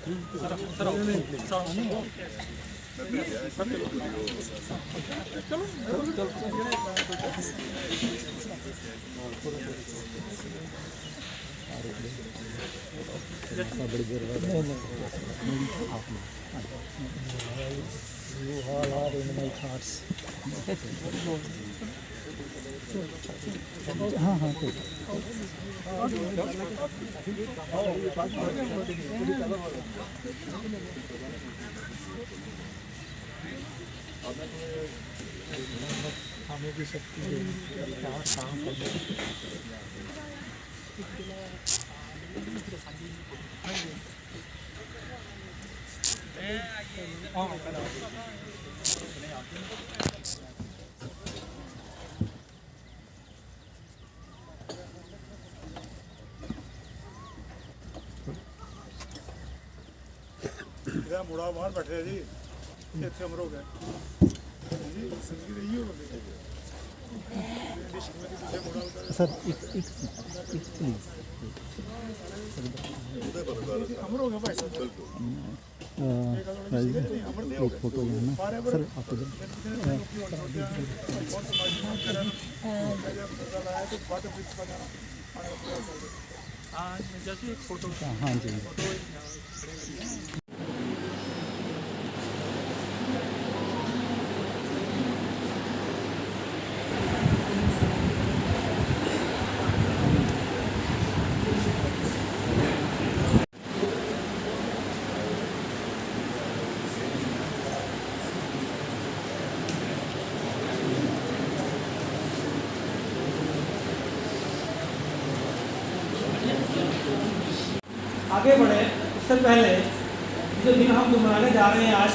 You all are in my thoughts. हाँ हाँ ठीक हमें भी शक्ति मुड़ा बाहर बैठे जी इतने अमर हो गए सर एक प्लीज अमर हो गया भाई साहब एक फोटो लेना सर आप जैसे एक फोटो हाँ जी आगे बढ़े उससे पहले जो दिन हम जो मनाने जा रहे हैं आज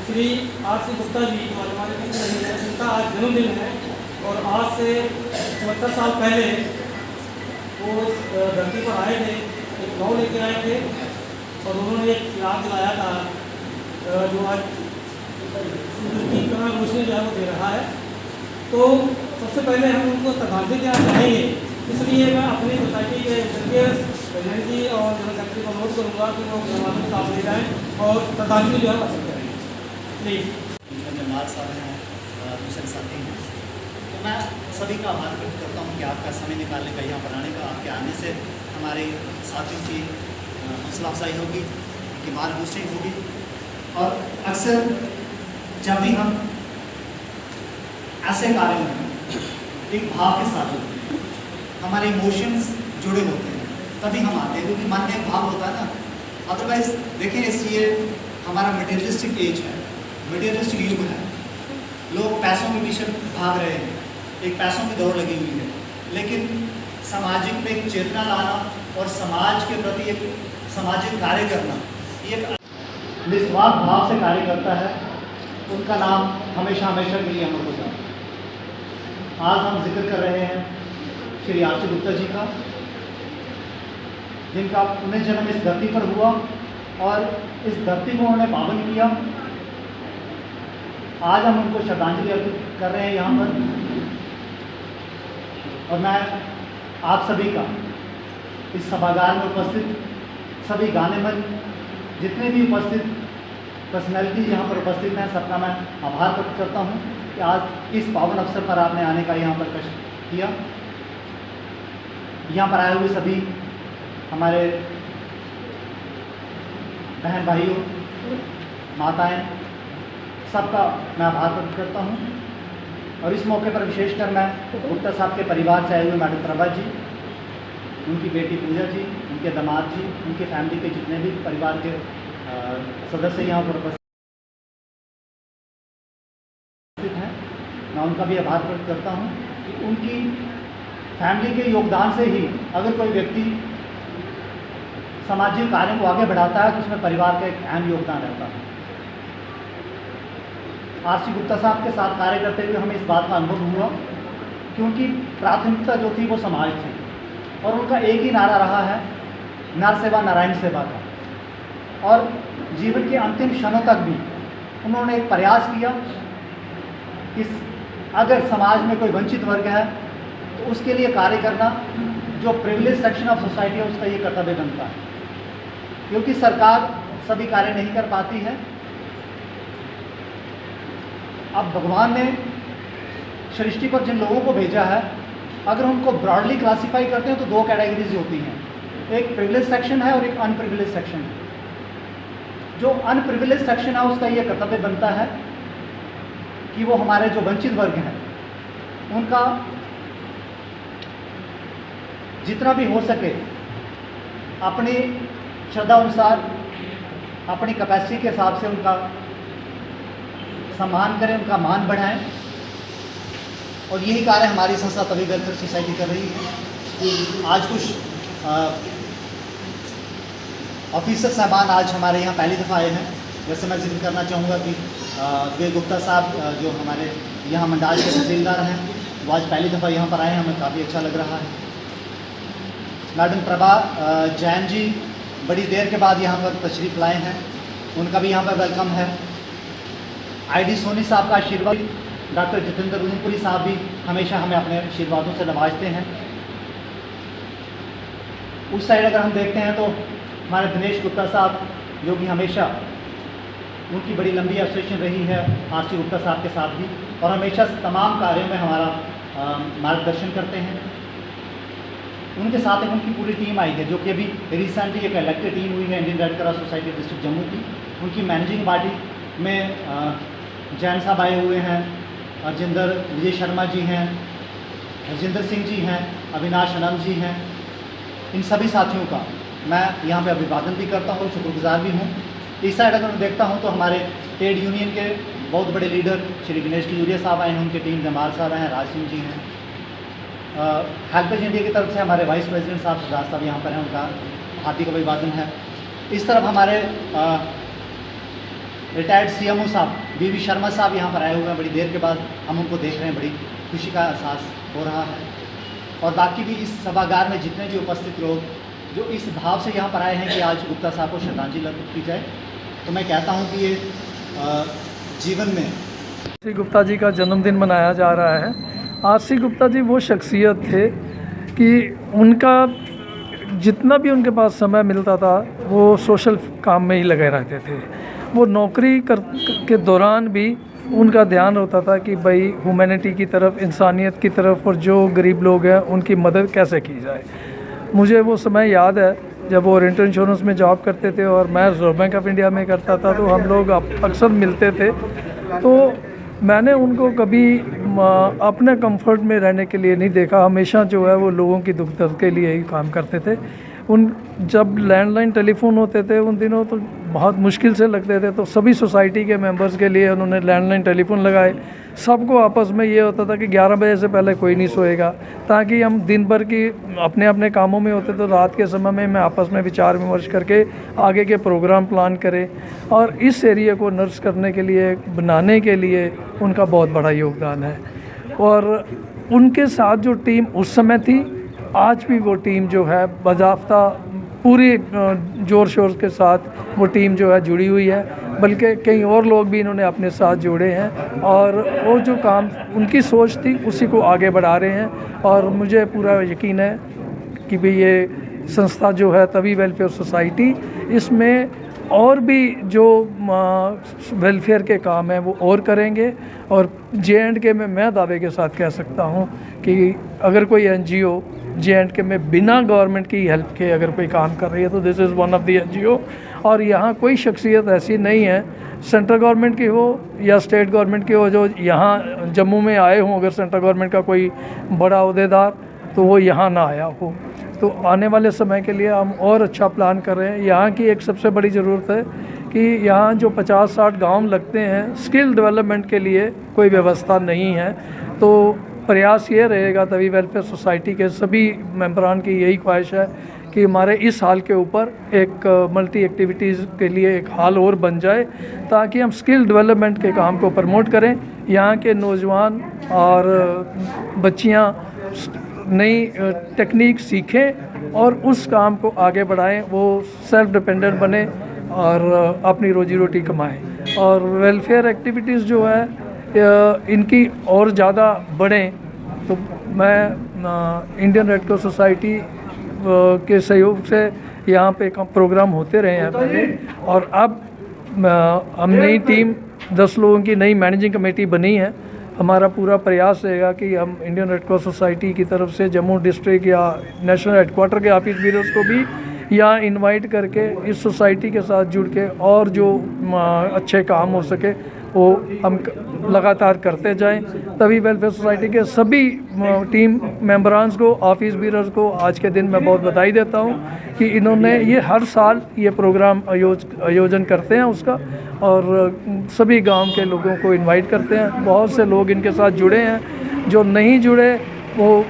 श्री आर.सी. गुप्ता जी और हमारे मित्र हैं उनका आज जन्मदिन है और आज से 74 साल पहले वो धरती पर आए थे, एक गाँव लेके आए थे और उन्होंने एक इलाज दिलाया था जो आज की कला रोशनी जो है वो दे रहा है। तो सबसे पहले हम उनको श्रद्धांजलि देना चाहेंगे, इसलिए मैं अपनी सोसाइटी के प्रेसिडेंट जी और जनरल सेक्रेटरी को अनुरोध करूँगा कि वो मेहमानों के साथ ले जाएँ और श्रद्धांजलि जो है वो अर्पित करें प्लीज़। जमात साहब हैं और दूसरे साथी हैं, तो मैं सभी का आभार व्यक्त करता हूँ कि आपका समय निकालने का, यहाँ पर आने का, आपके आने से हमारे साथियों की हौसला अफजाई होगी, उनकी मार बूस्टिंग होगी। और अक्सर जब भी हम ऐसे कार्य में एक भाव के साथ होते हैं, हमारे इमोशंस जुड़े होते हैं, तभी हम आते हैं, क्योंकि मन में एक भाव होता है ना। अदरवाइज देखें, इस ये हमारा मटेरियलिस्टिक एज है, मटेरियलिस्टिक युग है, लोग पैसों के पीछे भाग रहे हैं, एक पैसों की दौड़ लगी हुई है, लेकिन सामाजिक में एक चेतना लाना और समाज के प्रति एक सामाजिक कार्य करना, ये एक निस्वार्थ भाव से कार्य करता है, उनका नाम हमेशा हमेशा के लिए अमर हो जाए। आज हम जिक्र कर रहे हैं श्री आर.सी. गुप्ता जी का, जिनका पुनर्जन्म इस धरती पर हुआ और इस धरती को उन्होंने पावन किया। आज हम उनको श्रद्धांजलि अर्पित कर रहे हैं यहाँ पर, और मैं आप सभी का, इस सभागार में उपस्थित सभी गानेमन, जितने भी उपस्थित पर्सनैलिटी यहाँ पर उपस्थित हैं, सबका मैं आभार व्यक्त करता हूँ कि आज इस पावन अवसर पर आपने आने का यहाँ पर कष्ट किया। यहाँ पर आए हुए सभी हमारे बहन भाइयों, माताएं, सबका मैं आभार व्यक्त करता हूँ। और इस मौके पर विशेषकर मैं गुप्ता साहब के परिवार से आए हुए मैडम प्रभा जी, उनकी बेटी पूजा जी, उनके दामाद जी, उनके फैमिली के जितने भी परिवार के सदस्य यहाँ पर उपस्थित हैं, मैं उनका भी आभार व्यक्त करता हूँ कि उनकी फैमिली के योगदान से ही अगर कोई व्यक्ति सामाजिक कार्यों को आगे बढ़ाता है तो उसमें परिवार का एक अहम योगदान रहता है। आर.सी. गुप्ता साहब के साथ कार्य करते हुए हमें इस बात का अनुभव हुआ कि उनकी प्राथमिकता जो थी वो समाज थी, और उनका एक ही नारा रहा है, नर सेवा नारायण सेवा का। और जीवन के अंतिम क्षणों तक भी उन्होंने एक प्रयास किया कि अगर समाज में कोई वंचित वर्ग है तो उसके लिए कार्य करना, जो प्रिविलेज सेक्शन ऑफ सोसाइटी है उसका ये कर्तव्य बनता है। क्योंकि सरकार सभी कार्य नहीं कर पाती है। अब भगवान ने सृष्टि पर जिन लोगों को भेजा है, अगर उनको ब्रॉडली क्लासीफाई करते हैं तो दो कैटेगरीज होती हैं, एक प्रिविलेज सेक्शन है और एक अनप्रिविलेज सेक्शन है। जो अनप्रिविलेज सेक्शन है उसका ये कर्तव्य बनता है कि वो हमारे जो वंचित वर्ग हैं उनका जितना भी हो सके अपनी श्रद्धा अनुसार, अपनी कैपेसिटी के हिसाब से उनका सम्मान करें, उनका मान बढ़ाएं। और यही कार्य हमारी संस्था तभी वेलफेयर सोसाइटी कर रही है। आज कुछ ऑफिसर साहबान आज हमारे यहाँ पहली दफ़ा आए हैं। जैसे मैं जिक्र करना चाहूँगा कि वे गुप्ता साहब जो हमारे यहाँ मंडाल के तहसीलदार हैं, वो आज पहली दफ़ा यहाँ पर आए हैं, हमें काफ़ी अच्छा लग रहा है। मैडम प्रभा जैन जी बड़ी देर के बाद यहाँ पर तशरीफ़ लाए हैं, उनका भी यहाँ पर वेलकम है। आईडी सोनी साहब का आशीर्वाद, डॉक्टर जितेंद्र उदमपुरी साहब भी हमेशा हमें अपने आशीर्वादों से नवाजते हैं। उस साइड अगर हम देखते हैं तो हमारे दिनेश गुप्ता साहब, जो कि हमेशा उनकी बड़ी लंबी एसोसिएशन रही है आरसी गुप्ता साहब के साथ भी, और हमेशा तमाम कार्यों में हमारा मार्गदर्शन करते हैं। उनके साथ एक उनकी पूरी टीम आई है, जो कि अभी रिसेंटली एक इलेक्टेड टीम हुई है Indian red cross society district Jammu की। उनकी मैनेजिंग बॉडी में जैन साहब आए हुए हैं, अर्जिंदर विजय शर्मा जी हैं, हरजिंदर सिंह जी हैं, अविनाश आनंद जी हैं। इन सभी साथियों का मैं यहाँ पे अभिवादन भी करता हूँ, शुक्रगुजार भी हूँ। इस साइड अगर मैं देखता हूँ तो हमारे ट्रेड यूनियन के बहुत बड़े लीडर श्री गणेश खजूरिया साहब आए हैं, उनकी टीम जमाल साहब हैं, राज सिंह जी हैं। हेल्पेज इंडिया की तरफ से हमारे वाइस प्रेसिडेंट साहब सरदार साहब यहाँ पर हैं, उनका हार्दिक अभिवादन है। इस तरफ हमारे रिटायर्ड CMO साहब BV शर्मा साहब यहाँ पर आए हुए हैं, बड़ी देर के बाद हम उनको देख रहे हैं, बड़ी खुशी का एहसास हो रहा है। और बाकी भी इस सभागार में जितने भी उपस्थित लोग जो इस भाव से यहाँ पर आए हैं कि आज गुप्ता साहब को श्रद्धांजलि अर्पित की जाए, तो मैं कहता हूँ कि ये जीवन में आरसी गुप्ता जी का जन्मदिन मनाया जा रहा है। आरसी गुप्ता जी वो शख्सियत थे कि उनका जितना भी उनके पास समय मिलता था वो सोशल काम में ही लगे रहते थे। वो नौकरी के दौरान भी उनका ध्यान होता था कि भाई ह्यूमैनिटी की तरफ, इंसानियत की तरफ, और जो गरीब लोग हैं उनकी मदद कैसे की जाए। मुझे वो समय याद है जब वो ओरिएंटल इंश्योरेंस में जॉब करते थे और मैं रिजर्व बैंक ऑफ इंडिया में करता था, तो हम लोग अक्सर मिलते थे। तो मैंने उनको कभी अपने कंफर्ट में रहने के लिए नहीं देखा, हमेशा जो है वो लोगों की दुख दर्द के लिए ही काम करते थे। जब लैंडलाइन टेलीफोन होते थे उन दिनों तो बहुत मुश्किल से लगते थे, तो सभी सोसाइटी के मेंबर्स के लिए उन्होंने लैंडलाइन टेलीफोन लगाए। सबको आपस में ये होता था कि 11 बजे से पहले कोई नहीं सोएगा, ताकि हम दिन भर की अपने अपने कामों में होते तो रात के समय में आपस में विचार विमर्श करके आगे के प्रोग्राम प्लान करें। और इस एरिया को नर्स करने के लिए, बनाने के लिए उनका बहुत बड़ा योगदान है। और उनके साथ जो टीम उस समय थी, आज भी वो टीम जो है बाज़ाब्ता पूरी ज़ोर शोर के साथ वो टीम जो है जुड़ी हुई है, बल्कि कई और लोग भी इन्होंने अपने साथ जोड़े हैं और वो जो काम उनकी सोच थी उसी को आगे बढ़ा रहे हैं। और मुझे पूरा यकीन है कि भाई ये संस्था जो है तभी वेलफेयर सोसाइटी, इसमें और भी जो वेलफेयर के काम हैं वो और करेंगे। और J&K में मैं दावे के साथ कह सकता हूँ कि अगर कोई NGO J&K में बिना गवर्नमेंट की हेल्प के अगर कोई काम कर रही है तो this is one of the NGO। और यहाँ कोई शख्सियत ऐसी नहीं है, सेंट्रल गवर्नमेंट की हो या स्टेट गवर्नमेंट की हो, जो यहाँ जम्मू में आए हों। अगर सेंट्रल गवर्नमेंट का कोई बड़ा अहदेदार तो वो यहाँ ना आया हो। तो आने वाले समय के लिए हम और अच्छा प्लान कर रहे हैं। यहाँ की एक सबसे बड़ी ज़रूरत है कि यहाँ जो 50-60 गांव लगते हैं, स्किल डेवलपमेंट के लिए कोई व्यवस्था नहीं है। तो प्रयास ये रहेगा तभी वेलफेयर सोसाइटी के सभी मेंबरान की यही ख्वाहिश है कि हमारे इस हाल के ऊपर एक मल्टी एक्टिविटीज़ के लिए एक हाल और बन जाए, ताकि हम स्किल डेवलपमेंट के काम को प्रमोट करें। यहाँ के नौजवान और बच्चियाँ नई टेक्निक सीखें और उस काम को आगे बढ़ाएं, वो सेल्फ डिपेंडेंट बने और अपनी रोजी रोटी कमाएं। और वेलफेयर एक्टिविटीज़ जो है इनकी और ज़्यादा बढ़ें। तो मैं इंडियन रेड क्रॉस सोसाइटी के सहयोग से यहाँ पे प्रोग्राम होते रहे हैं पहले, और अब हम नई टीम 10 लोगों की नई मैनेजिंग कमेटी बनी है। हमारा पूरा प्रयास रहेगा कि हम इंडियन रेड क्रॉस सोसाइटी की तरफ से जम्मू डिस्ट्रिक्ट या नेशनल हेडक्वार्टर के ऑफिस बीरोज़ को भी यहाँ इनवाइट करके इस सोसाइटी के साथ जुड़ के और जो अच्छे काम हो सके वो हम लगातार करते जाएं। तभी वेलफेयर सोसाइटी के सभी टीम मेंबरान्स को, ऑफिस बीरर्स को आज के दिन मैं बहुत बधाई देता हूं कि इन्होंने ये हर साल ये प्रोग्राम आयोजन करते हैं उसका, और सभी गांव के लोगों को इनवाइट करते हैं। बहुत से लोग इनके साथ जुड़े हैं, जो नहीं जुड़े वो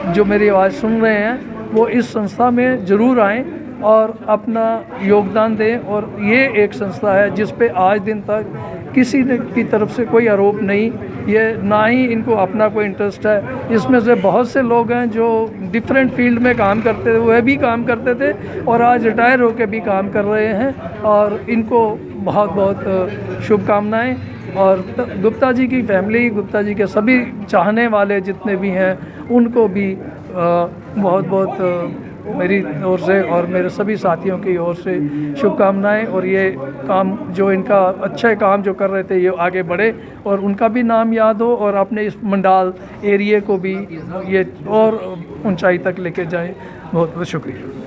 जो मेरी आवाज़ सुन रहे हैं वो इस संस्था में ज़रूर आएँ और अपना योगदान दें। और ये एक संस्था है जिस पे आज दिन तक किसी की तरफ से कोई आरोप नहीं, ये ना ही इनको अपना कोई इंटरेस्ट है। इसमें से बहुत से लोग हैं जो डिफरेंट फील्ड में काम करते थे, वह भी काम करते थे और आज रिटायर होकर भी काम कर रहे हैं, और इनको बहुत बहुत शुभकामनाएं। और गुप्ता जी की फैमिली, गुप्ता जी के सभी चाहने वाले जितने भी हैं उनको भी बहुत बहुत मेरी ओर से और मेरे सभी साथियों की ओर से शुभकामनाएं। और ये काम जो इनका अच्छे काम जो कर रहे थे ये आगे बढ़े और उनका भी नाम याद हो, और अपने इस मंडाल एरिया को भी ये और ऊंचाई तक लेके जाए। बहुत बहुत शुक्रिया।